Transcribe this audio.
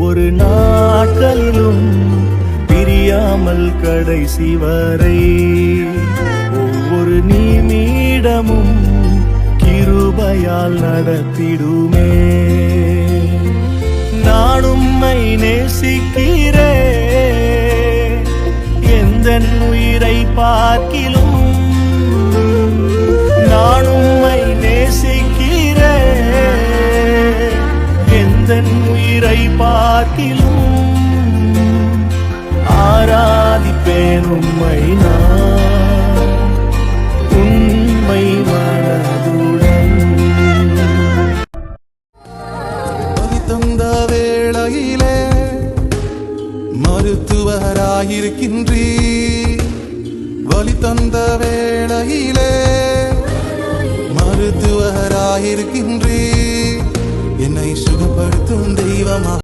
ஒவ்வொரு நாட்களிலும் பிரியாமல் கடைசி வரை ஒவ்வொரு நிமிடமும் கிருபையால் நடத்திடுமே. நான் உம்மை நேசிக்கிறேன், எந்தன் உயிரை பார்க்கிலும் நான் உம்மை நேசிக்கிறேன், எந்தன் உயிரை பார்க்கிலும் ஆராதிப்பேன் உம்மை நான் உண்மை மனதுடன். தந்த வேளையிலே மருத்துவராயிருக்கின்றீ, வலி தந்த வேளையிலே மருத்துவராயிருக்கின்றீ.